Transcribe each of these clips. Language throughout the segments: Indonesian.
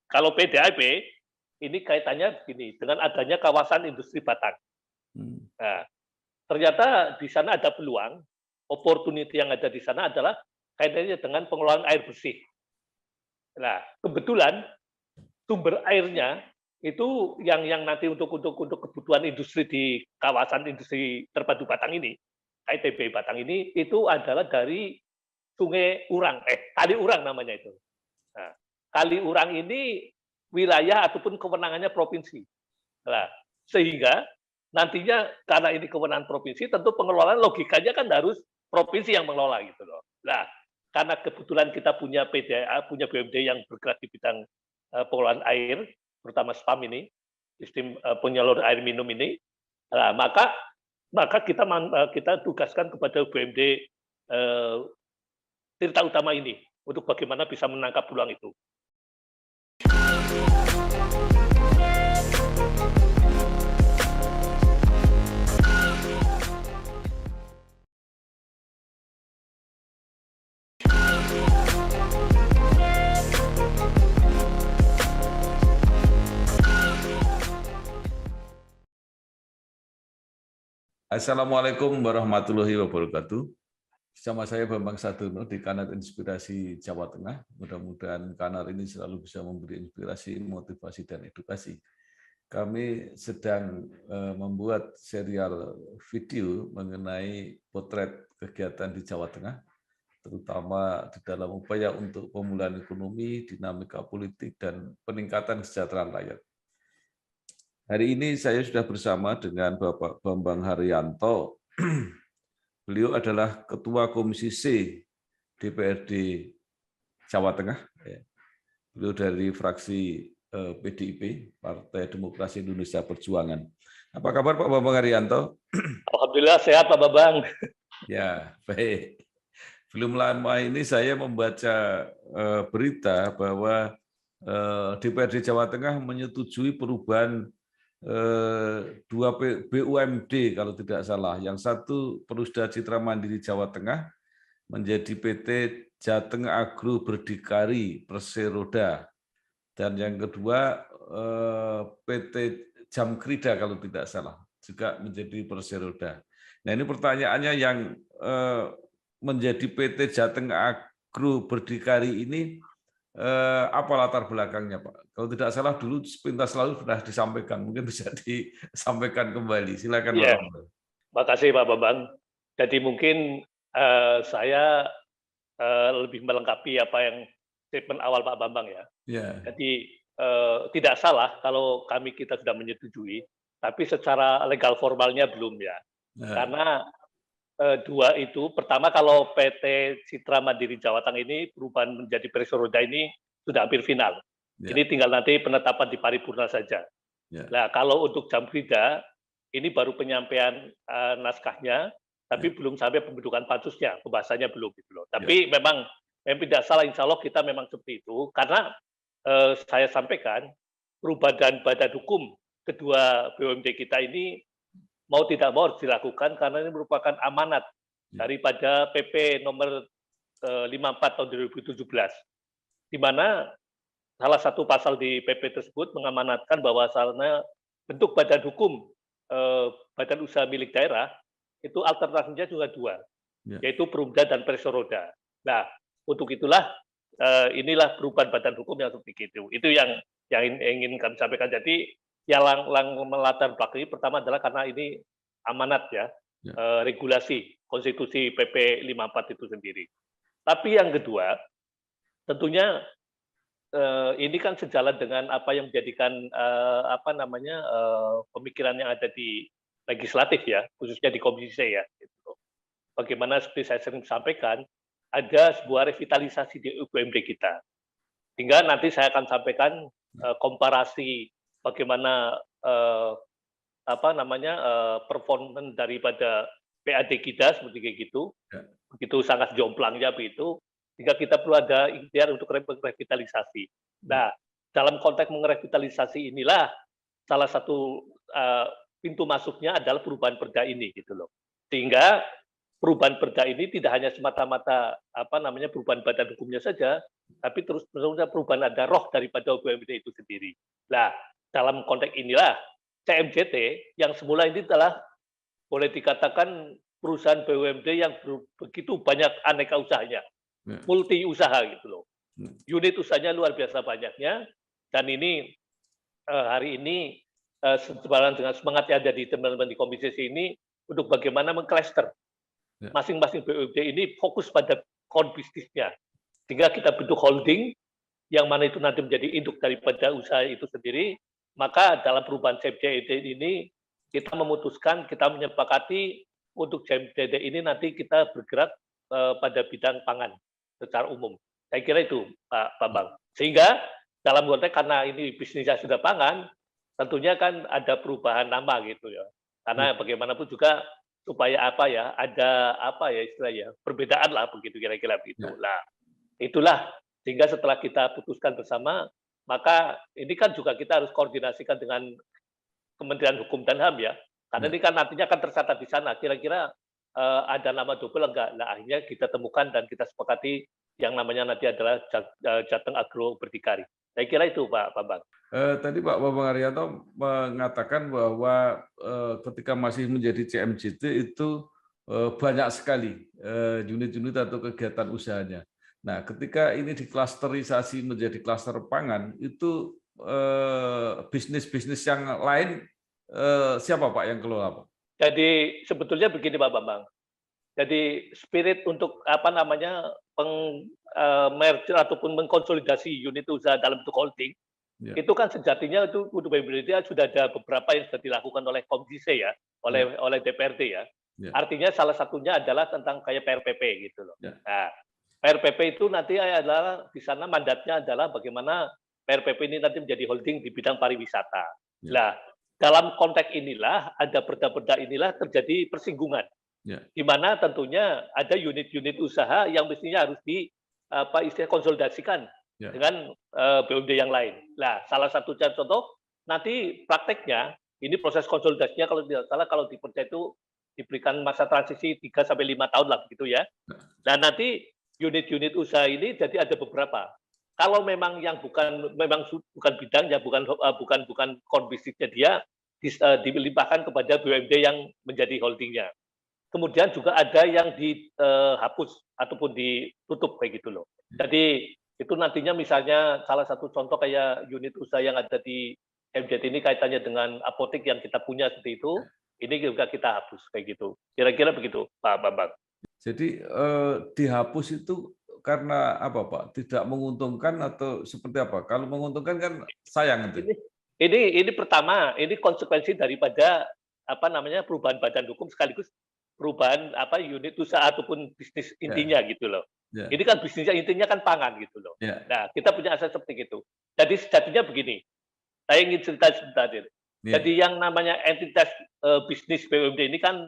kalau PDAP ini kaitannya begini, dengan adanya kawasan industri Batang. Nah, ternyata di sana ada peluang, opportunity yang ada di sana adalah kaitannya dengan pengelolaan air bersih. Nah, kebetulan sumber airnya itu yang nanti untuk kebutuhan industri di kawasan industri terpadu Batang ini, KITB Batang ini, itu adalah dari Sungai Urang, Kali Urang namanya itu. Nah, Kali Urang ini wilayah ataupun kewenangannya provinsi. Nah, sehingga nantinya karena ini kewenangan provinsi, tentu pengelolaan logikanya kan harus provinsi yang mengelola gitu loh. Nah, karena kebetulan kita punya PDA, punya BUMD yang bergerak di bidang pengelolaan air, terutama SPAM ini, sistem penyalur air minum ini, nah, maka kita tugaskan kepada BUMD Tirta Utama ini untuk bagaimana bisa menangkap peluang itu. Assalamualaikum warahmatullahi wabarakatuh. Bersama saya Bambang Sadono di Kanal Inspirasi Jawa Tengah. Mudah-mudahan kanal ini selalu bisa memberi inspirasi, motivasi, dan edukasi. Kami sedang membuat serial video mengenai potret kegiatan di Jawa Tengah, terutama di dalam upaya untuk pemulihan ekonomi, dinamika politik, dan peningkatan kesejahteraan rakyat. Hari ini saya sudah bersama dengan Bapak Bambang Haryanto. Beliau adalah Ketua Komisi C DPRD Jawa Tengah. Beliau dari fraksi PDIP, Partai Demokrasi Indonesia Perjuangan. Apa kabar Pak Bambang Haryanto? Alhamdulillah sehat Pak Bambang. Ya, baik. Belum lama ini saya membaca berita bahwa DPRD Jawa Tengah menyetujui perubahan dua BUMD kalau tidak salah. Yang satu Perusda Citra Mandiri Jawa Tengah menjadi PT Jateng Agro Berdikari Perseroda, dan yang kedua PT Jamkrida kalau tidak salah juga menjadi Perseroda. Nah, ini pertanyaannya, yang menjadi PT Jateng Agro Berdikari ini apa latar belakangnya, Pak? Kalau tidak salah dulu sepintas lalu sudah disampaikan, mungkin bisa disampaikan kembali. Silakan, Iya. Pak Bambang. Makasih Pak Bambang. Jadi mungkin saya lebih melengkapi apa yang statement awal Pak Bambang ya. Ya. Jadi tidak salah kalau kita sudah menyetujui, tapi secara legal formalnya belum ya. Karena dua itu, pertama kalau PT Citra Mandiri Jawa Tengah ini perubahan menjadi Perseroda ini sudah hampir final. Ini tinggal nanti penetapan di paripurna saja. Nah, kalau untuk Jamkrida, ini baru penyampaian naskahnya, tapi belum sampai pembentukan pansusnya, pembahasannya belum gitu loh. Tapi memang tidak salah, insya Allah kita memang seperti itu, karena saya sampaikan perubahan badan hukum kedua BUMD kita ini mau tidak mau harus dilakukan karena ini merupakan amanat daripada PP nomor 54 tahun 2017, di mana salah satu pasal di PP tersebut mengamanatkan bahwasannya bentuk badan hukum badan usaha milik daerah itu alternatifnya juga dua, yaitu Perumda dan Perseroda. Nah, untuk itulah inilah perubahan badan hukum yang seperti itu. Itu yang ingin kami sampaikan. Jadi yang melatar belakangi pertama adalah karena ini amanat ya, regulasi konstitusi PP 54 itu sendiri. Tapi yang kedua, tentunya ini kan sejalan dengan apa yang menjadikan pemikiran yang ada di legislatif ya, khususnya di Komisi C ya. Gitu. Bagaimana seperti saya sering sampaikan, ada sebuah revitalisasi di BUMD kita. Sehingga nanti saya akan sampaikan komparasi bagaimana performance daripada PAD kita seperti kayak gitu, begitu sangat jomplangnya begitu, sehingga kita perlu ada ikhtiar untuk revitalisasi. Nah, dalam konteks merevitalisasi inilah salah satu pintu masuknya adalah perubahan perda ini gitu loh. Sehingga perubahan perda ini tidak hanya semata-mata perubahan badan hukumnya saja, tapi terus-menerus perubahan ada roh daripada BUMD itu sendiri. Nah, dalam konteks inilah CMJT yang semula ini adalah boleh dikatakan perusahaan BUMD yang begitu banyak aneka usahanya, multi usaha gitu loh. Unit usahanya luar biasa banyaknya, dan ini hari ini sejalan dengan semangat yang ada di teman-teman di Komisi C ini untuk bagaimana mengcluster masing-masing BUMD ini fokus pada core bisnisnya, sehingga kita bentuk holding yang mana itu nanti menjadi induk daripada usaha itu sendiri. Maka dalam perubahan CMJT ini kita memutuskan, kita menyepakati untuk CMJT ini nanti kita bergerak pada bidang pangan secara umum. Saya kira itu Pak Bambang. Sehingga dalam konteks karena ini bisnisnya sudah pangan, tentunya kan ada perubahan nama gitu ya. Karena bagaimanapun juga supaya apa ya, ada apa ya istilahnya, perbedaan lah begitu kira-kira begitu. Nah, itulah sehingga setelah kita putuskan bersama, maka ini kan juga kita harus koordinasikan dengan Kementerian Hukum dan HAM ya, karena ini kan nantinya akan tercatat di sana. Kira-kira ada nama double enggak? Nah, akhirnya kita temukan dan kita sepakati yang namanya nanti adalah Jateng Agro Berdikari. Saya kira itu Pak Bambang. Tadi Pak Bambang Haryanto mengatakan bahwa ketika masih menjadi CMJT itu banyak sekali unit-unit atau kegiatan usahanya. Nah, ketika ini diklasterisasi menjadi klaster pangan, itu bisnis-bisnis yang lain siapa Pak yang kelola Pak? Jadi sebetulnya begini Pak Bambang. Jadi spirit untuk apa namanya merger ataupun mengkonsolidasi unit usaha dalam bentuk holding itu kan sejatinya itu untuk BUMD sudah ada beberapa yang sudah dilakukan oleh Komisi C ya, oleh DPRD ya. Artinya salah satunya adalah tentang kayak PRPP gitu loh. Nah, PRPP itu nanti adalah di sana mandatnya adalah bagaimana PRPP ini nanti menjadi holding di bidang pariwisata. Nah, dalam konteks inilah ada perda-perda inilah terjadi persinggungan. Di mana tentunya ada unit-unit usaha yang mestinya harus konsolidasikan dengan BUMD yang lain. Nah, salah satu contoh nanti prakteknya ini proses konsolidasinya kalau tidak salah kalau dipercaya itu diberikan masa transisi 3 sampai 5 tahun lah begitu ya. Nah, nanti unit-unit usaha ini jadi ada beberapa. Kalau memang yang bukan bidangnya, bukan core bisnisnya dia dilimpahkan kepada BUMD yang menjadi holdingnya. Kemudian juga ada yang dihapus ataupun ditutup kayak gitu loh. Jadi itu nantinya misalnya salah satu contoh kayak unit usaha yang ada di MJT ini kaitannya dengan apotek yang kita punya seperti itu, ini juga kita hapus kayak gitu. Kira-kira begitu Pak Bambang. Jadi dihapus itu karena apa Pak? Tidak menguntungkan atau seperti apa? Kalau menguntungkan kan sayang itu. Ini pertama, ini konsekuensi daripada apa namanya perubahan badan hukum sekaligus perubahan apa unit usaha ataupun bisnis intinya gitu loh. Ini kan bisnisnya intinya kan pangan gitu loh. Nah, kita punya aset seperti itu. Jadi sejatinya begini, saya ingin cerita sebentar. Jadi yang namanya entitas bisnis BUMD ini kan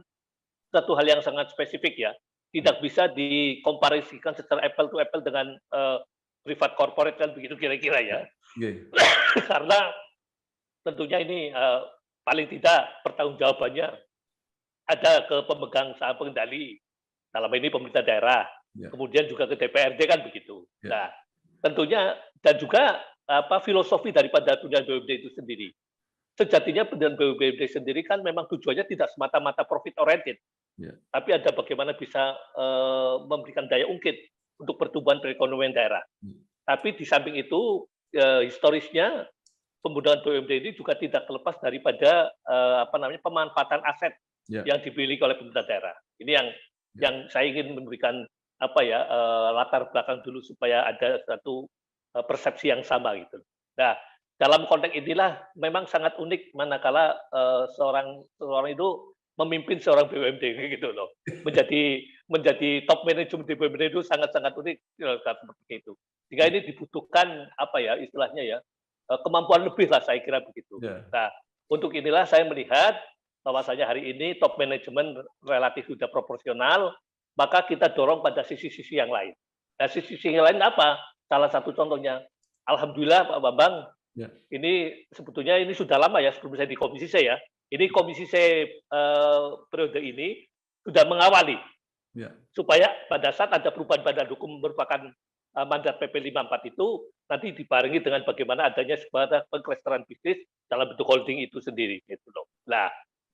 satu hal yang sangat spesifik ya. Tidak bisa dikomparasikan secara apple to apple dengan privat corporate kan begitu kira-kira ya. Karena tentunya ini paling tidak pertanggungjawabannya ada ke pemegang saham pengendali, dalam ini pemerintah daerah, kemudian juga ke DPRD kan begitu. Nah, tentunya dan juga filosofi daripada dunia BUMD itu sendiri. Sejatinya dunia BUMD sendiri kan memang tujuannya tidak semata-mata profit oriented, tapi ada bagaimana bisa memberikan daya ungkit untuk pertumbuhan perekonomian daerah. Tapi di samping itu historisnya pembunuhan BUMD ini juga tidak terlepas daripada pemanfaatan aset yang dimiliki oleh pemerintah daerah. Ini yang saya ingin memberikan latar belakang dulu supaya ada satu persepsi yang sama gitu. Nah, dalam konteks inilah memang sangat unik manakala seorang itu memimpin seorang BUMD gitu loh. Menjadi top manajemen di BUMD itu sangat-sangat unik seperti itu. Sehingga ini dibutuhkan istilahnya kemampuan lebih lah saya kira begitu. Nah, untuk inilah saya melihat bahwasanya hari ini top manajemen relatif sudah proporsional, maka kita dorong pada sisi-sisi yang lain. Nah, sisi-sisi yang lain apa? Salah satu contohnya, alhamdulillah Pak Bambang, ini sebetulnya ini sudah lama ya sebelum saya di Komisi C ya. Ini Komisi C periode ini sudah mengawali supaya pada saat ada perubahan badan hukum merupakan mandat PP 54 itu nanti dibarengi dengan bagaimana adanya sebuah pengklasteran bisnis dalam bentuk holding itu sendiri gitu loh. Nah,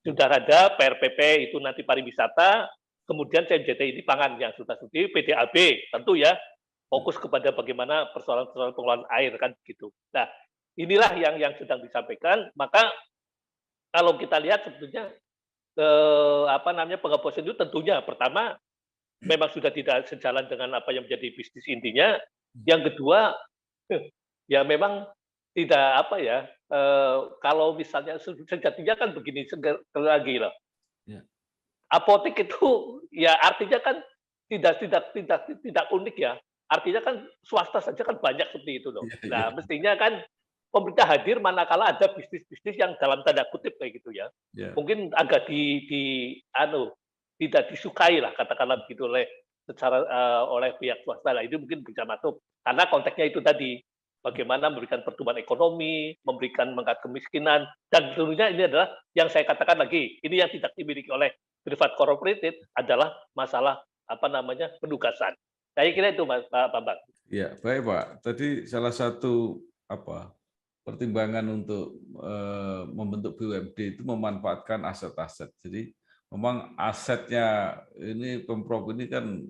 sudah ada PRPP itu nanti pariwisata, kemudian CMJT ini pangan yang sudah studi, PDAB tentu ya fokus kepada bagaimana persoalan-persoalan pengelolaan air kan gitu. Nah, inilah yang sedang disampaikan. Maka kalau kita lihat sebetulnya penghapusan itu tentunya pertama memang sudah tidak sejalan dengan apa yang menjadi bisnis intinya. Yang kedua, ya memang tidak kalau misalnya sejatinya kan begini sekali lagi loh. Ya. Apotek itu ya artinya kan tidak unik ya. Artinya kan swasta saja kan banyak seperti itu loh. Nah, mestinya kan pemerintah hadir manakala ada bisnis-bisnis yang dalam tanda kutip kayak gitu ya. Mungkin agak tidak disukai lah katakanlah begitu oleh pihak swasta. Nah, itu mungkin bisa masuk karena konteksnya itu tadi bagaimana memberikan pertumbuhan ekonomi, memberikan mengangkat kemiskinan, dan tentunya ini adalah yang saya katakan lagi, ini yang tidak dimiliki oleh privat corporated adalah masalah penugasan. Saya kira itu Pak Bambang. Ya, baik Pak. Tadi salah satu pertimbangan untuk membentuk BUMD itu memanfaatkan aset-aset. Jadi memang asetnya ini Pemprov ini kan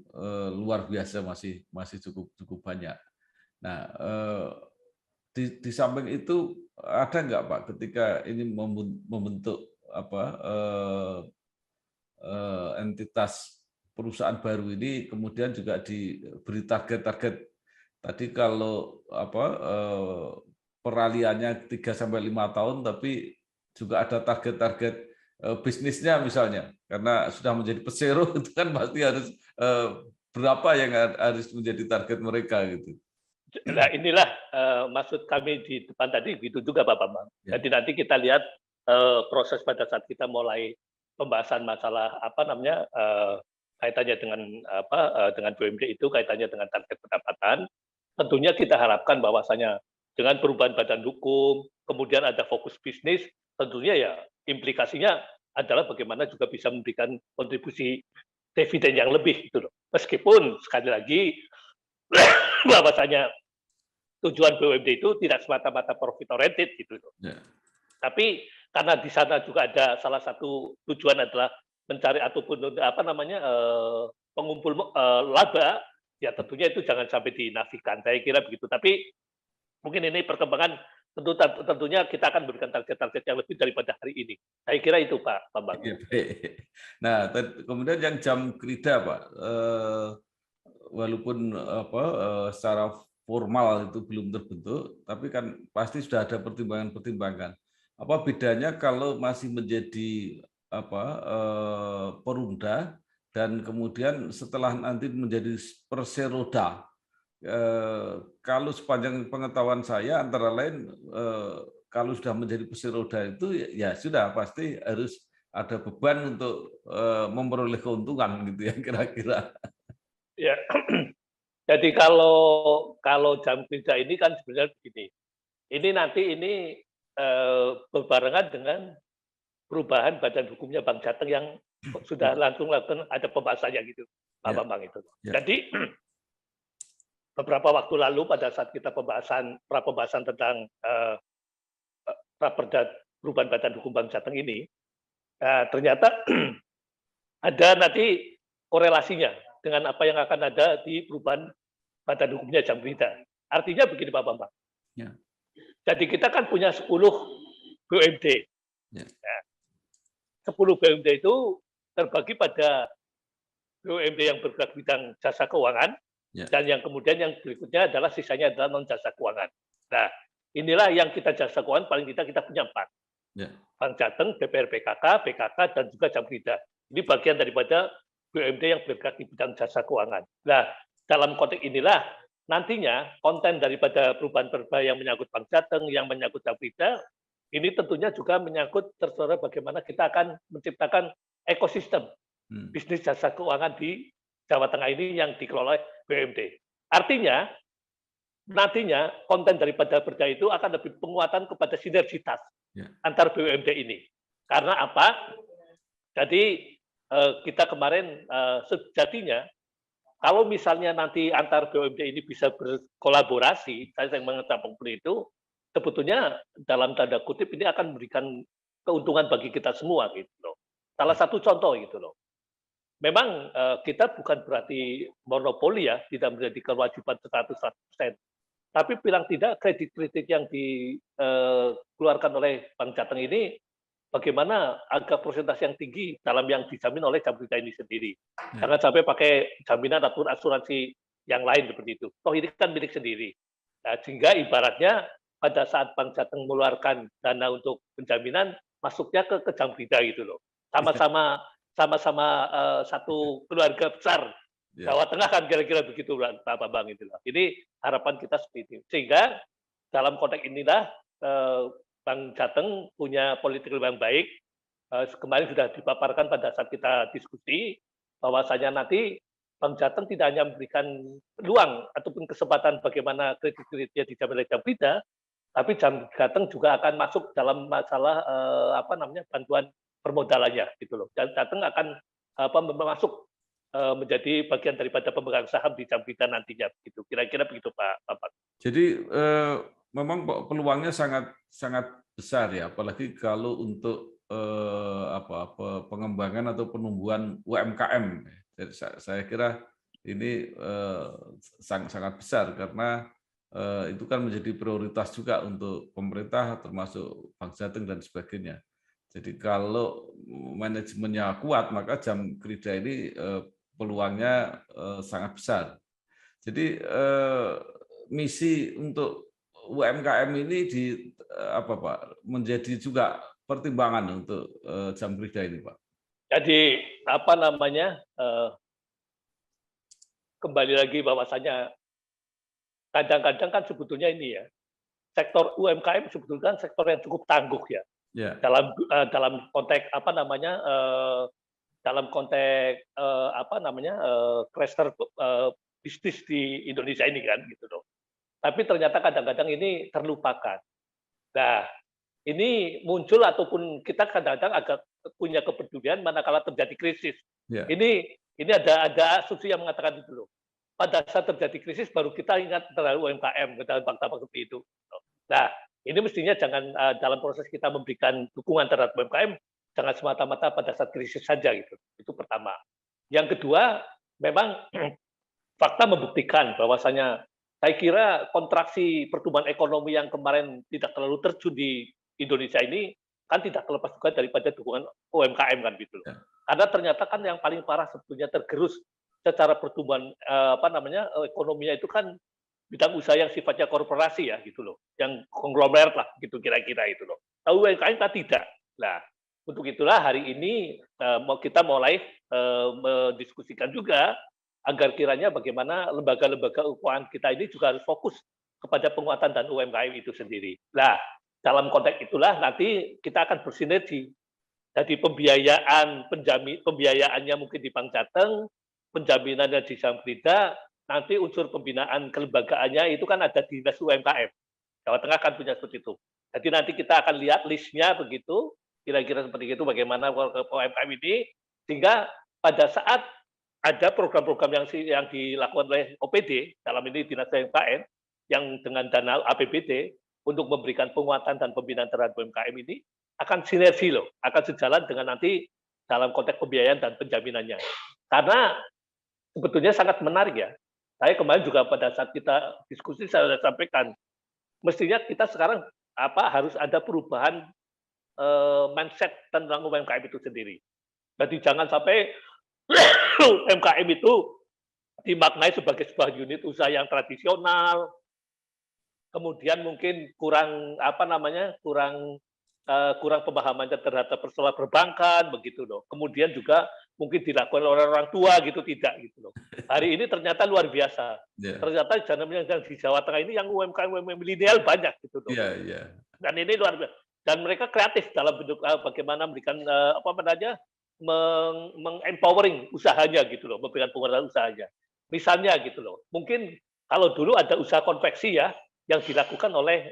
luar biasa, masih cukup banyak. Nah, di samping itu ada nggak Pak ketika ini membentuk entitas perusahaan baru ini kemudian juga diberi target-target tadi kalau peralihannya 3 sampai 5 tahun, tapi juga ada target-target bisnisnya misalnya, karena sudah menjadi pesero itu kan pasti harus berapa yang harus menjadi target mereka gitu. Nah, inilah maksud kami di depan tadi gitu juga Pak Bambang. Jadi nanti kita lihat proses pada saat kita mulai pembahasan masalah kaitannya dengan BUMD itu, kaitannya dengan target pendapatan. Tentunya kita harapkan bahwasanya dengan perubahan badan hukum, kemudian ada fokus bisnis, tentunya ya implikasinya adalah bagaimana juga bisa memberikan kontribusi dividen yang lebih gitu loh. Meskipun sekali lagi bahwasanya tujuan BUMD itu tidak semata-mata profit oriented gitu loh. Tapi karena di sana juga ada salah satu tujuan adalah mencari ataupun pengumpul laba, ya tentunya itu jangan sampai dinafikan. Saya kira begitu. Tapi mungkin ini perkembangan tentunya kita akan berikan target-target yang lebih daripada hari ini. Saya kira itu Pak Bambang. Nah, kemudian yang jam kerja Pak, walaupun secara formal itu belum terbentuk, tapi kan pasti sudah ada pertimbangan-pertimbangan. Apa bedanya kalau masih menjadi perumda dan kemudian setelah nanti menjadi perseroda? Kalau sepanjang pengetahuan saya antara lain kalau sudah menjadi perseroda itu ya sudah pasti harus ada beban untuk memperoleh keuntungan gitu ya kira-kira. Ya. Jadi kalau jam kerja ini kan sebenarnya begini. Ini berbarengan dengan perubahan badan hukumnya Bank Jateng yang sudah langsung ada pembahasannya gitu, Pak Bambang itu. Jadi beberapa waktu lalu pada saat kita pembahasan tentang Raperda perubahan badan hukum Bank Jateng ini, ternyata ada nanti korelasinya dengan apa yang akan ada di perubahan badan hukumnya jam kerja. Artinya begini Pak Bambang. Jadi kita kan punya 10 BUMD. 10 BUMD itu terbagi pada BUMD yang bergerak bidang jasa keuangan, dan yang kemudian yang berikutnya adalah sisanya adalah non jasa keuangan. Nah, inilah yang kita jasa keuangan paling kita punya 4. Bank Jateng, BPRPKK, BKK, dan juga jam kerja. Ini bagian daripada BUMD yang bergerak di bidang jasa keuangan. Nah, dalam konteks inilah nantinya konten daripada perubahan perba yang menyangkut Bank Jateng, yang menyangkut jam kerja, ini tentunya juga menyangkut terserah bagaimana kita akan menciptakan ekosistem bisnis jasa keuangan di Jawa Tengah ini yang dikelola BUMD. Artinya, nantinya konten daripada perda itu akan lebih penguatan kepada sinergitas antar BUMD ini. Karena apa? Jadi kita kemarin sejatinya kalau misalnya nanti antar BUMD ini bisa berkolaborasi, saya yang menganggap seperti itu, sebetulnya dalam tanda kutip ini akan memberikan keuntungan bagi kita semua gitu loh. Salah satu contoh gitu loh. Memang kita bukan berarti monopoli ya, tidak menjadi kewajiban 100%. Tapi bilang tidak, kredit-kredit yang dikeluarkan oleh Bank Jateng ini bagaimana agar persentase yang tinggi dalam yang dijamin oleh Jambrida ini sendiri. Jangan sampai pakai jaminan ataupun asuransi yang lain seperti itu. Toh ini kan milik sendiri. Nah, sehingga ibaratnya pada saat Bank Jateng mengeluarkan dana untuk penjaminan, masuknya ke Jambrida gitu loh. Sama-sama satu keluarga besar. Jawa Tengah kan kira-kira begitu Pak Bambang itu. Ini harapan kita seperti itu. Sehingga dalam konteks inilah Bank Jateng punya politik yang baik. Kemarin sudah dipaparkan pada saat kita diskusi bahwasanya nanti Bank Jateng tidak hanya memberikan peluang ataupun kesempatan bagaimana kredit-kreditnya dijamin oleh Jambrida, tapi Jateng juga akan masuk dalam masalah bantuan permodalannya gitu loh. Dan Jateng akan masuk menjadi bagian daripada pemegang saham di Jambrida nantinya begitu. Kira-kira begitu Pak Bambang. Jadi memang peluangnya sangat sangat besar ya, apalagi kalau untuk pengembangan atau penumbuhan UMKM. Jadi saya kira ini sangat besar karena itu kan menjadi prioritas juga untuk pemerintah termasuk Bank Jateng dan sebagainya. Jadi kalau manajemennya kuat maka Jambrida ini peluangnya sangat besar. Jadi misi untuk UMKM ini menjadi juga pertimbangan untuk Jambrida ini, Pak. Jadi kembali lagi bahwasanya kadang-kadang kan sebetulnya ini ya, sektor UMKM sebetulnya kan sektor yang cukup tangguh ya. Yeah. Dalam konteks cluster bisnis di Indonesia ini kan gitu loh. Tapi ternyata kadang-kadang ini terlupakan. Nah, ini muncul ataupun kita kadang-kadang agak punya kepedulian manakala terjadi krisis. Yeah. Ini ada asumsi yang mengatakan itu loh. Pada saat terjadi krisis baru kita ingat terhadap UMKM, dalam fakta seperti itu. Nah, ini mestinya jangan dalam proses kita memberikan dukungan terhadap UMKM, jangan semata-mata pada saat krisis saja gitu. Itu pertama. Yang kedua, memang fakta membuktikan bahwasanya saya kira kontraksi pertumbuhan ekonomi yang kemarin tidak terlalu terjun di Indonesia ini kan tidak terlepas juga daripada dukungan UMKM kan gitu loh. Karena ternyata kan yang paling parah sebetulnya tergerus secara pertumbuhan ekonominya itu kan bidang usaha yang sifatnya korporasi ya gitu loh, yang konglomerat lah gitu kira-kira itu loh. Tahu UMKM kan tidak. Nah, untuk itulah hari ini kita mulai mendiskusikan juga agar kiranya bagaimana lembaga-lembaga keuangan kita ini juga harus fokus kepada penguatan dan UMKM itu sendiri. Nah, dalam konteks itulah nanti kita akan bersinergi. Jadi pembiayaannya mungkin di Bank Jateng, penjaminannya di Jambrida, nanti unsur pembinaan kelembagaannya itu kan ada di Dinas UMKM. Jawa Tengah kan punya seperti itu. Jadi nanti kita akan lihat listnya begitu, kira-kira seperti itu bagaimana UMKM ini, sehingga pada saat ada program-program yang dilakukan oleh OPD, dalam ini Dinas UMKM, yang dengan dana APBD, untuk memberikan penguatan dan pembinaan terhadap UMKM ini, akan sinergi loh, akan sejalan dengan nanti dalam konteks pembiayaan dan penjaminannya. Karena sebetulnya sangat menarik ya. Saya kemarin juga pada saat kita diskusi saya sudah sampaikan, mestinya kita sekarang harus ada perubahan mindset tentang UMKM itu sendiri. Jadi jangan sampai UMKM itu dimaknai sebagai sebuah unit usaha yang tradisional, kemudian mungkin kurang pemahaman terhadap persoalan perbankan begitu loh. Kemudian juga mungkin dilakukan oleh orang tua gitu tidak gitu loh. Hari ini ternyata luar biasa. Yeah. Ternyata yang di Jawa Tengah ini yang UMKM milenial banyak gitu loh. Yeah, yeah. Dan ini luar biasa. Dan mereka kreatif dalam bentuk bagaimana memberikan mengempowering usahanya gitu loh, memberikan penguatan usahanya. Misalnya gitu loh. Mungkin kalau dulu ada usaha konveksi ya yang dilakukan oleh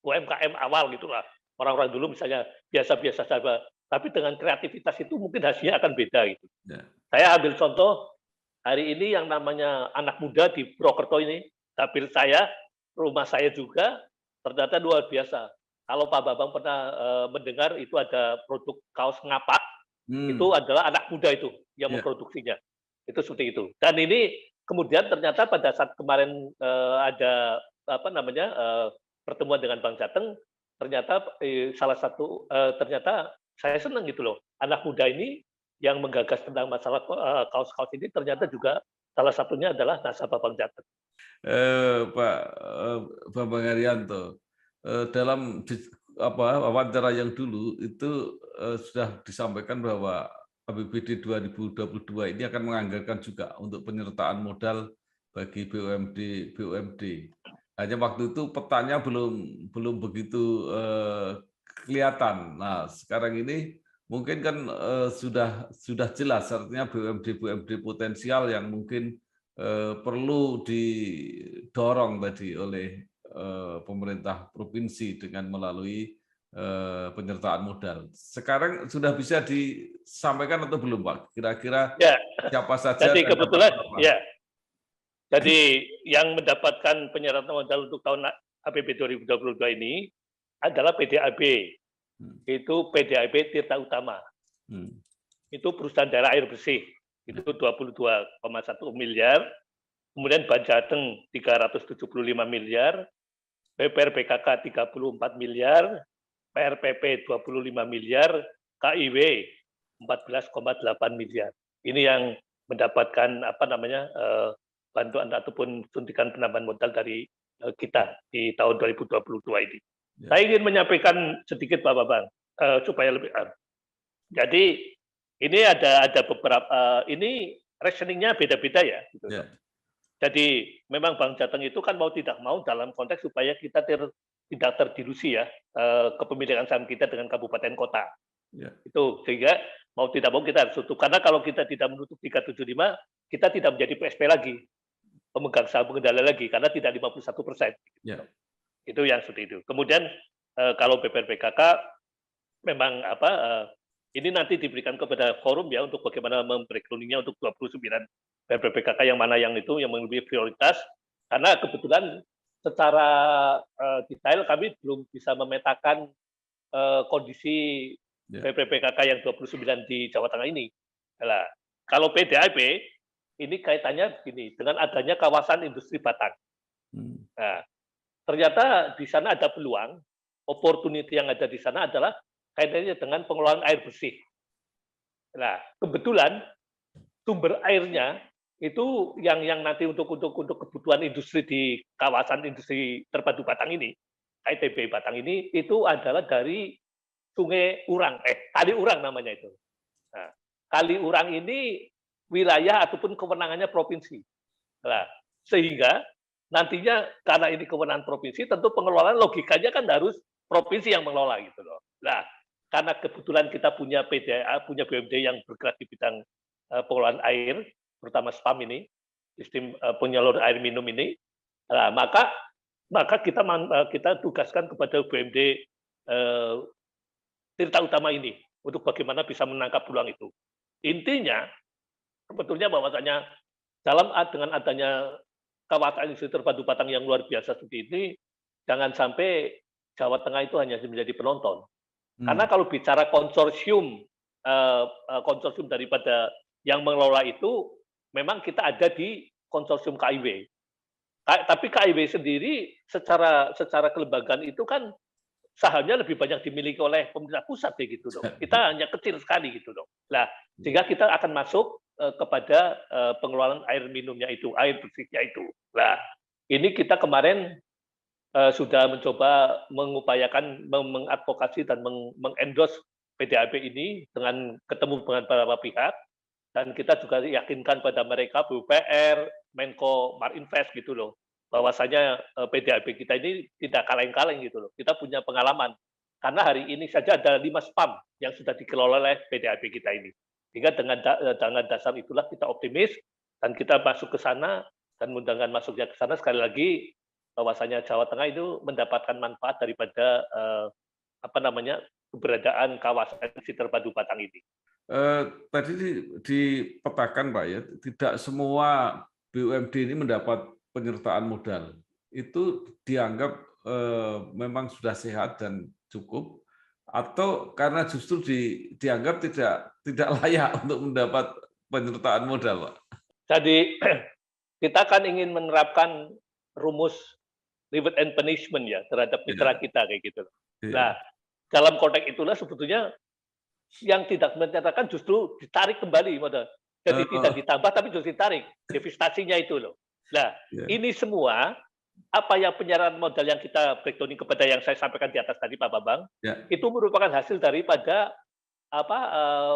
UMKM awal gitulah. Orang-orang dulu misalnya biasa-biasa saja, tapi dengan kreativitas itu mungkin hasilnya akan beda gitu. Yeah. Saya ambil contoh hari ini yang namanya anak muda di Purwokerto ini, dapil saya, rumah saya juga, ternyata luar biasa. Kalau Pak Bambang pernah mendengar itu ada produk kaos ngapak, itu adalah anak muda itu yang memproduksinya. Itu seperti itu. Dan ini kemudian ternyata pada saat kemarin ada pertemuan dengan Bang Jateng, ternyata salah satu ternyata saya senang gitu loh. Anak muda ini yang menggagas tentang masalah kaos-kaos ini ternyata juga salah satunya adalah nasabah Bang Jateng. Pak Bambang Haryanto, dalam wawancara yang dulu itu sudah disampaikan bahwa APBD 2022 ini akan menganggarkan juga untuk penyertaan modal bagi BUMD. Hanya waktu itu petanya belum begitu kelihatan. Nah, sekarang ini mungkin kan sudah jelas, artinya BUMD potensial yang mungkin perlu didorong tadi oleh pemerintah provinsi dengan melalui penyertaan modal. Sekarang sudah bisa disampaikan atau belum, Pak? Kira-kira siapa saja? Jadi kebetulan, ya. Jadi yang mendapatkan penyertaan modal untuk tahun APBD 2022 ini adalah PDAB. Itu PDAB Tirta Utama. Itu perusahaan daerah air bersih. Itu 22,1 miliar. Kemudian Banjateng 375 miliar. PPRPKK 34 miliar. PRPP 25 miliar, KIW 14,8 miliar. Ini yang mendapatkan bantuan ataupun suntikan penambahan modal dari kita di tahun 2022 ini. Saya ingin menyampaikan sedikit Pak Bambang supaya lebih. Jadi ini ada beberapa ini reasoningnya beda-beda ya. Gitu. Jadi memang Bang Jateng itu kan mau tidak mau dalam konteks supaya kita tidak terdilusi ya kepemilikan saham kita dengan kabupaten kota. Itu sehingga mau tidak mau kita harus tutup. Karena kalau kita tidak menutup 375, kita tidak menjadi PSP lagi, pemegang saham pengendali lagi, karena tidak 51%. Itu yang seperti itu. Kemudian kalau BPRPKK memang ini nanti diberikan kepada forum ya untuk bagaimana membreakdowningnya untuk 29 BPRPKK yang mana yang itu yang lebih prioritas. Karena kebetulan secara detail kami belum bisa memetakan kondisi BPRPKK yang 29 di Jawa Tengah ini. Nah, kalau PDAB ini kaitannya begini, dengan adanya kawasan industri Batang. Nah, ternyata di sana ada peluang, opportunity yang ada di sana adalah kaitannya dengan pengelolaan air bersih. Nah, kebetulan sumber airnya itu yang nanti untuk kebutuhan industri di kawasan industri terpadu Batang ini, KITB Batang ini, itu adalah dari Sungai Urang, Kali Urang namanya itu. Nah, Kali Urang ini wilayah ataupun kewenangannya provinsi. Nah, sehingga nantinya karena ini kewenangan provinsi, tentu pengelolaan logikanya kan harus provinsi yang mengelola gitu loh. Nah, karena kebetulan kita punya PDA, punya BUMD yang bergerak di bidang pengelolaan air, terutama SPAM ini, sistem penyalur air minum ini, nah, maka kita tugaskan kepada BUMD Tirta Utama ini untuk bagaimana bisa menangkap peluang itu. Intinya sebetulnya bahwasanya dengan adanya kawasan industri terpadu Batang yang luar biasa seperti ini, jangan sampai Jawa Tengah itu hanya menjadi penonton. Karena kalau bicara konsorsium daripada yang mengelola itu, memang kita ada di konsorsium KIW. Tapi KIW sendiri secara kelembagaan itu kan sahamnya lebih banyak dimiliki oleh pemerintah pusat ya gitu dong. Kita hanya kecil sekali gitu dong. Nah, sehingga kita akan masuk kepada pengelolaan air minumnya itu, air bersihnya itu. Nah, ini kita kemarin sudah mencoba mengupayakan mengadvokasi dan mengendorse PDAB ini dengan ketemu dengan beberapa pihak, dan kita juga yakinkan pada mereka PUPR, Menko Marinvest gitu loh, bahwasanya PDAB kita ini tidak kaleng-kaleng gitu loh. Kita punya pengalaman karena hari ini saja ada 5 SPAM yang sudah dikelola oleh PDAB kita ini. Sehingga dengan dasar itulah kita optimis dan kita masuk ke sana, dan dengan masuknya ke sana sekali lagi bahwasanya Jawa Tengah itu mendapatkan manfaat daripada keberadaan kawasan industri terpadu Batang ini. Tadi dipetakan Pak ya, tidak semua BUMD ini mendapat penyertaan modal. Itu dianggap memang sudah sehat dan cukup, atau karena justru dianggap tidak layak untuk mendapat penyertaan modal, Pak? Jadi kita kan ingin menerapkan rumus reward and punishment ya terhadap mitra Iya, kita kayak gitu. iya. Nah, dalam konteks itulah sebetulnya yang tidak menyertakan justru ditarik kembali modal. Jadi tidak Oh, ditambah tapi justru ditarik. Devastasinya itu loh. Nah, iya, ini semua apa yang penyerahan modal yang kita breakdowning kepada yang saya sampaikan di atas tadi Pak Bambang, iya. itu merupakan hasil daripada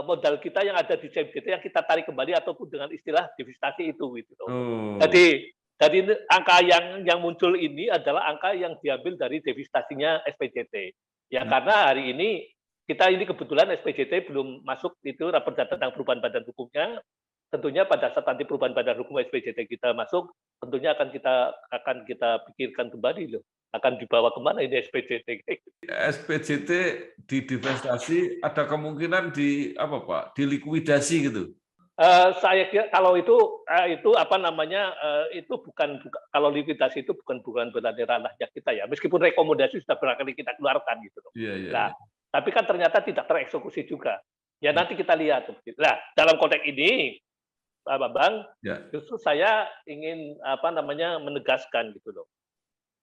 modal kita yang ada di CMDT yang kita tarik kembali ataupun dengan istilah devastasi itu gitu loh. Oh, Jadi angka yang muncul ini adalah angka yang diambil dari devastasinya SPJT. Ya iya, karena hari ini kita ini kebetulan SPJT belum masuk itu rapor data tentang perubahan badan hukumnya. Tentunya pada saat nanti perubahan badan hukum SPJT kita masuk, tentunya akan kita pikirkan kembali loh. Akan dibawa kemana ini SPJT? SPJT di divestasi ada kemungkinan apa Pak? Dilikuidasi gitu. Saya kira kalau itu apa namanya, itu kalau likuidasi itu bukan berarti ranahnya kita ya, meskipun rekomendasi sudah berkali kita keluarkan gitu loh. Iya, iya, Nah, iya. tapi kan ternyata tidak tereksekusi juga. Ya Iya, nanti kita lihat. Nah, dalam konteks ini, Pak Bambang, iya, justru saya ingin apa namanya, menegaskan gitu loh.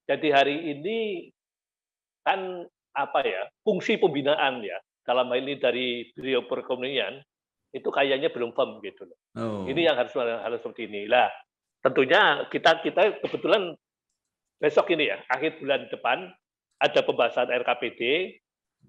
Jadi hari ini kan apa ya, fungsi pembinaan ya, dalam hal ini dari Biro Perekonomian, itu kayaknya belum firm gitu loh. Ini oh, yang harus seperti ini. Lah, tentunya kita kebetulan besok ini ya, akhir bulan depan ada pembahasan RKPD,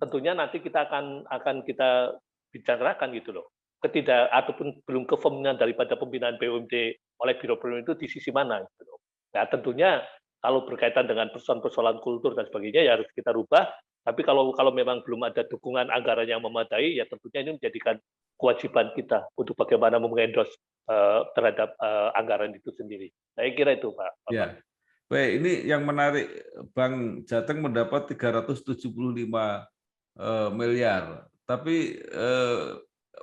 tentunya nanti kita akan kita bicarakan gitu loh. Ataupun belum ke-firm-nya daripada pembinaan BUMD oleh Biro Perekonomian itu di sisi mana gitu loh. Nah, tentunya kalau berkaitan dengan persoalan-persoalan kultur dan sebagainya ya harus kita rubah, tapi kalau memang belum ada dukungan anggaran yang memadai, ya tentunya ini menjadikan kewajiban kita untuk bagaimana mengendorse terhadap anggaran itu sendiri. Saya kira itu Pak Bambang. ya. Baik, ini yang menarik, Bank Jateng mendapat 375 miliar. Tapi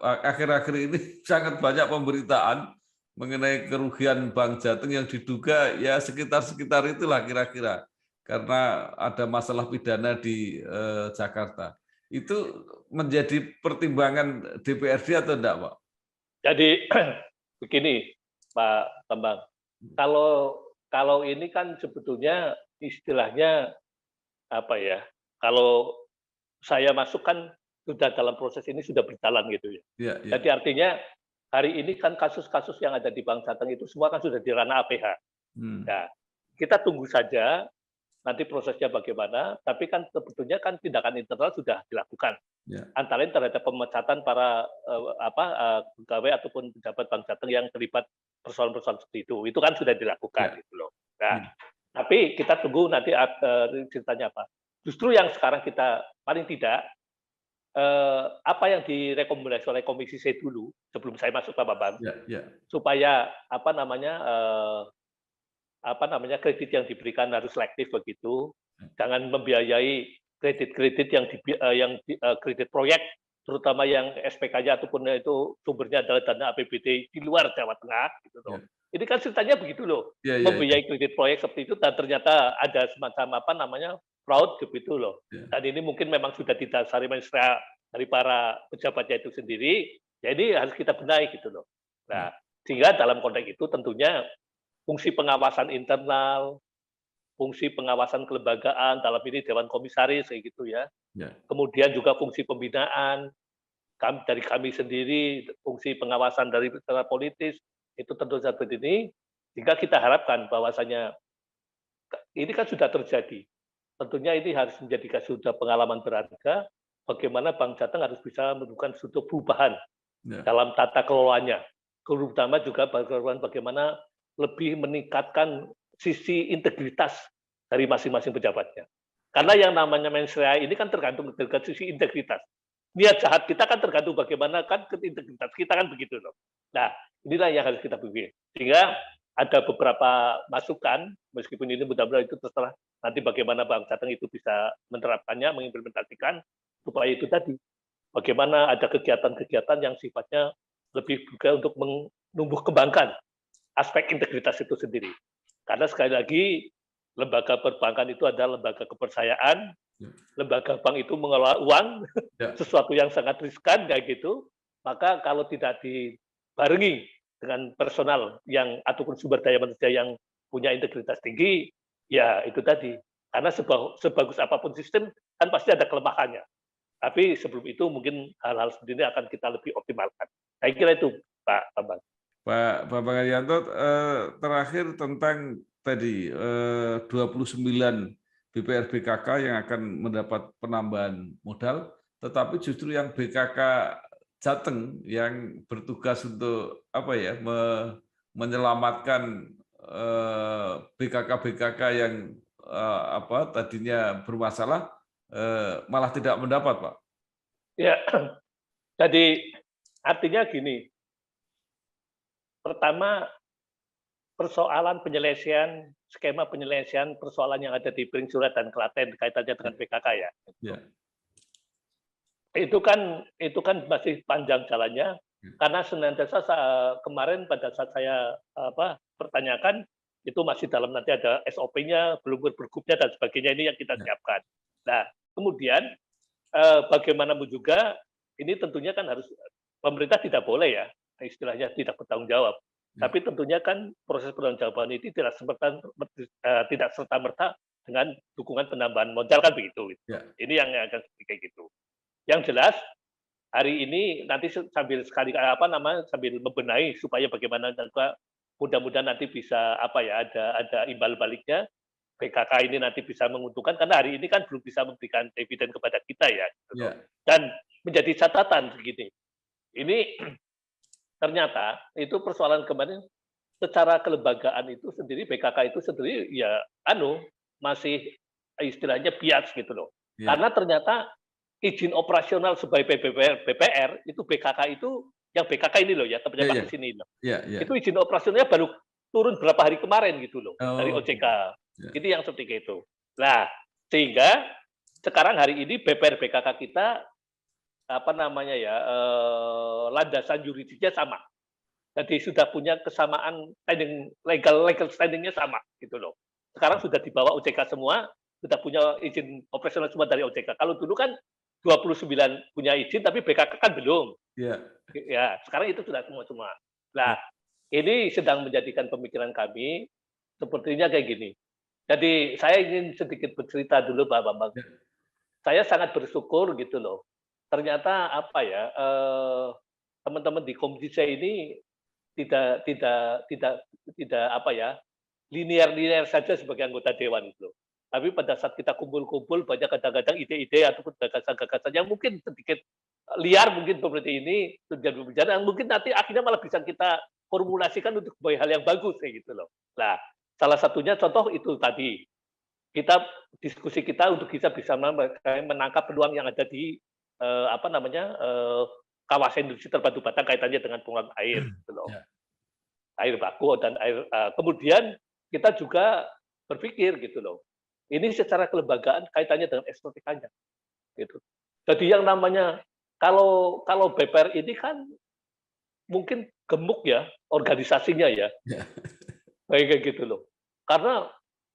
akhir-akhir ini sangat banyak pemberitaan mengenai kerugian Bank Jateng yang diduga ya sekitar itulah kira-kira karena ada masalah pidana di Jakarta. Itu menjadi pertimbangan DPRD atau enggak, Pak? Jadi begini Pak Bambang, kalau kalau ini kan sebetulnya istilahnya apa ya, kalau saya masuk kan sudah dalam proses ini sudah berjalan gitu ya. Iya, iya. Jadi artinya hari ini kan kasus-kasus yang ada di Bank Jateng itu semua kan sudah di ranah APH. Hmm. Nah, kita tunggu saja nanti prosesnya bagaimana, tapi kan sebetulnya kan tindakan internal sudah dilakukan. Ya, Antara lain terhadap pemecatan para pegawai ataupun pejabat Bank Jateng yang terlibat persoalan-persoalan seperti itu kan sudah dilakukan ya, gitu loh. Nah, ya, tapi kita tunggu nanti ceritanya apa. Justru yang sekarang kita paling tidak apa yang direkomendasi oleh Komisi C dulu sebelum saya masuk Pak Bambang, ya, ya, supaya apa namanya kredit yang diberikan harus selektif begitu, jangan membiayai kredit-kredit kredit proyek, terutama yang SPK-nya ataupun itu sumbernya adalah dana APBD di luar Jawa Tengah gitu ya, loh. Ini kan ceritanya begitu loh, ya, ya, ya, membiayai kredit proyek seperti itu dan ternyata ada semacam apa namanya fraud begitu loh. ya. Dan ini mungkin memang sudah didasari mensrea dari para pejabatnya itu sendiri, jadi harus kita benahi gitu loh. Ya. Nah, sehingga dalam konteks itu tentunya fungsi pengawasan internal, fungsi pengawasan kelembagaan, dalam ini Dewan Komisaris kayak gitu ya. Ya. Kemudian juga fungsi pembinaan, dari kami sendiri, fungsi pengawasan dari secara politis, itu tentu saja seperti ini, sehingga kita harapkan bahwasanya ini kan sudah terjadi. Tentunya ini harus menjadikan sudah pengalaman berharga, bagaimana Bank Jateng harus bisa melakukan suatu perubahan Ya. dalam tata kelolanya. Terutama juga bagaimana lebih meningkatkan sisi integritas dari masing-masing pejabatnya. Karena yang namanya mensrea ini kan tergantung sisi integritas. Niat jahat kita kan tergantung bagaimana kan integritas kita kan begitu loh. Nah, inilah yang harus kita pikir. Sehingga ada beberapa masukan, meskipun ini mudah-mudahan itu terserah nanti bagaimana Bank Jateng itu bisa menerapkannya, mengimplementasikan, supaya itu tadi bagaimana ada kegiatan-kegiatan yang sifatnya lebih juga untuk menumbuh kembangkan aspek integritas itu sendiri. Karena sekali lagi, lembaga perbankan itu adalah lembaga kepercayaan, lembaga bank itu mengelola uang, sesuatu yang sangat riskan kayak gitu, maka kalau tidak dibarengi dengan personal yang ataupun sumber daya manusia yang punya integritas tinggi, ya itu tadi. Karena sebagus apapun sistem, kan pasti ada kelemahannya. Tapi sebelum itu mungkin hal-hal seperti ini akan kita lebih optimalkan. Saya kira itu, Pak Bambang. Pak Bambang Arianto, terakhir tentang tadi 29 BPR BKK yang akan mendapat penambahan modal, tetapi justru yang BKK Jateng yang bertugas untuk apa ya menyelamatkan BKK-BKK yang apa tadinya bermasalah malah tidak mendapat, Pak. Ya, jadi artinya gini. Pertama, persoalan penyelesaian skema penyelesaian persoalan yang ada di Pringsurat dan Klaten kaitannya dengan PKK ya. Ya. Itu kan masih panjang jalannya karena senantiasa kemarin pada saat saya pertanyakan itu masih dalam nanti ada SOP-nya, belum bergubnya dan sebagainya ini yang kita siapkan. Nah, kemudian bagaimanapun juga ini tentunya kan harus pemerintah tidak boleh ya istilahnya tidak bertanggung jawab. Tapi tentunya kan proses pertanggungjawaban itu tidak serta-merta dengan dukungan penambahan modal kan begitu. Ya. Ini yang akan kayak gitu. Yang jelas hari ini nanti sambil sambil membenahi supaya bagaimana mudah-mudahan nanti bisa ada imbal baliknya PKK ini nanti bisa menguntungkan karena hari ini kan belum bisa memberikan dividen kepada kita ya. Ya. Dan menjadi catatan begini. Ini ternyata itu persoalan kemarin secara kelembagaan itu sendiri PKK itu sendiri ya masih istilahnya bias gitu loh. Ya. Karena ternyata izin operasional sebagai BPR itu BKK itu yang BKK ini loh ya terjebak di sini loh. Itu izin operasionalnya baru turun berapa hari kemarin gitu loh dari OJK. Itu yang seperti itu. Nah, sehingga sekarang hari ini BPR BKK kita landasan yuridisnya sama. Jadi sudah punya kesamaan standing legal standingnya sama gitu loh. Sekarang sudah dibawa OJK semua, sudah punya izin operasional semua dari OJK. Kalau dulu kan 29 punya izin tapi BKK kan belum. Ya, sekarang itu sudah semua. Nah, ini sedang menjadikan pemikiran kami sepertinya kayak gini. Jadi saya ingin sedikit bercerita dulu Pak Bambang. Saya sangat bersyukur gitu loh. Ternyata teman-teman di Komisi C ini tidak linear saja sebagai anggota dewan itu. Tapi pada saat kita kumpul-kumpul banyak kadang-kadang ide-ide ataupun gagasan-gagasan yang mungkin sedikit liar mungkin seperti ini terjadi berbicara yang mungkin nanti akhirnya malah bisa kita formulasikan untuk sebagai hal yang bagus kayak gitu loh. Nah, salah satunya contoh itu tadi diskusi kita untuk bisa menangkap peluang yang ada di kawasan industri terpadu Batang kaitannya dengan pengelolaan air gitu loh. Air baku dan air kemudian kita juga berpikir gitu loh. Ini secara kelembagaan kaitannya dengan estetikanya gitu. Jadi yang namanya kalau BPR ini kan mungkin gemuk ya organisasinya ya. Kayak gitu loh. Karena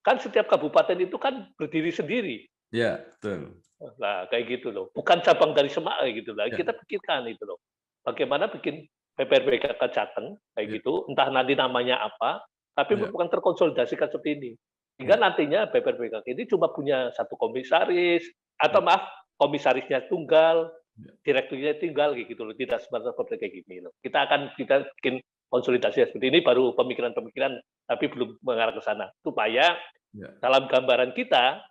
kan setiap kabupaten itu kan berdiri sendiri. Ya, betul. Nah, kayak gitu loh. Bukan cabang dari Semak gitu lah. Kita pikirkan itu loh. Bagaimana bikin BPR BKK Jateng kayak gitu, entah nanti namanya apa, tapi bukan terkonsolidasikan seperti ini. Hingga nantinya BPR BKK ini cuma punya satu komisaris atau komisarisnya tunggal, direkturnya tinggal gitu loh. Tidak seperti kayak gini loh. Kita bikin konsolidasi seperti ini baru pemikiran-pemikiran tapi belum mengarah ke sana. Supaya dalam gambaran kita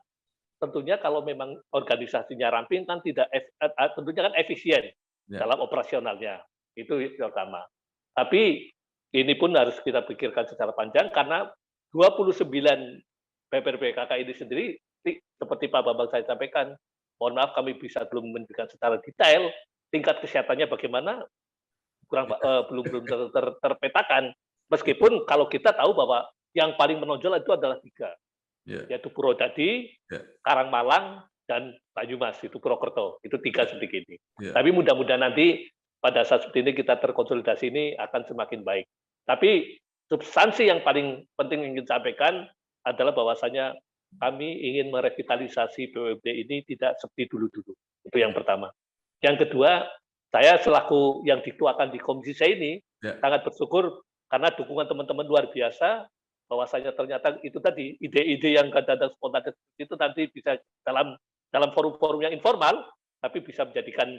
tentunya kalau memang organisasinya ramping kan tentunya kan efisien dalam operasionalnya. Itu yang pertama. Tapi ini pun harus kita pikirkan secara panjang karena 29 BPR BKK ini sendiri seperti Pak Bambang saya sampaikan, mohon maaf kami belum memberikan secara detail tingkat kesehatannya bagaimana belum terpetakan. Meskipun kalau kita tahu bahwa yang paling menonjol itu adalah 3. Yaitu Purwodadi, Karangmalang, dan Banyumas, itu Purwokerto, itu 3 seperti ini. Ya. Tapi mudah-mudahan nanti pada saat seperti ini kita terkonsolidasi ini akan semakin baik. Tapi substansi yang paling penting yang ingin sampaikan adalah bahwasanya kami ingin merevitalisasi BUMD ini tidak seperti dulu-dulu. Itu yang pertama. Yang kedua, saya selaku yang dituakan di komisi C ini sangat bersyukur karena dukungan teman-teman luar biasa, bahwasanya ternyata itu tadi ide-ide yang kadang-kadang spontan itu nanti bisa dalam forum-forum yang informal, tapi bisa menjadikan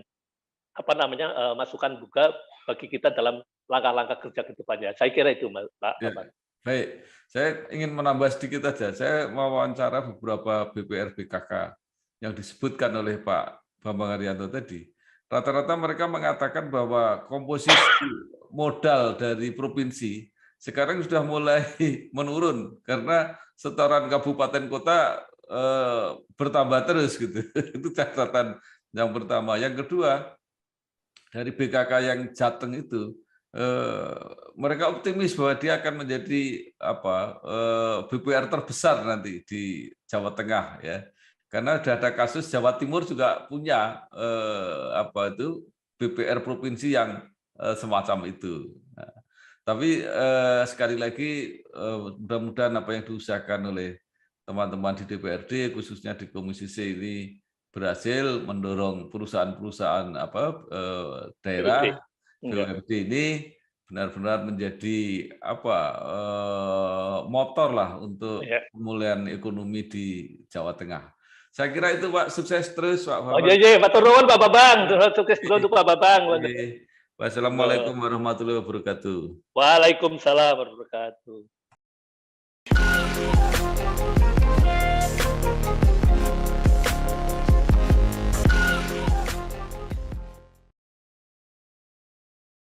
masukan juga bagi kita dalam langkah-langkah kerja ke depannya. Saya kira itu, Pak. Ya, baik, saya ingin menambah sedikit saja. Saya mewawancara beberapa BPR BKK yang disebutkan oleh Pak Bambang Haryanto tadi. Rata-rata mereka mengatakan bahwa komposisi modal dari provinsi sekarang sudah mulai menurun karena setoran kabupaten kota bertambah terus gitu. Itu catatan yang pertama. Yang kedua, dari BKK yang Jateng itu mereka optimis bahwa dia akan menjadi BPR terbesar nanti di Jawa Tengah ya. Karena sudah ada kasus Jawa Timur juga punya BPR provinsi yang semacam itu. Nah, tapi sekali lagi mudah-mudahan apa yang diusahakan oleh teman-teman di DPRD khususnya di Komisi C ini berhasil mendorong perusahaan-perusahaan daerah BUMD ini benar-benar menjadi motor lah untuk pemulihan ekonomi di Jawa Tengah. Saya kira itu Pak, sukses terus Pak Bambang. Oh iya, Pak Turun, Pak Bambang, sukses terus untuk Pak Bambang. Wassalamualaikum warahmatullahi wabarakatuh. Waalaikumsalam warahmatullahi wabarakatuh.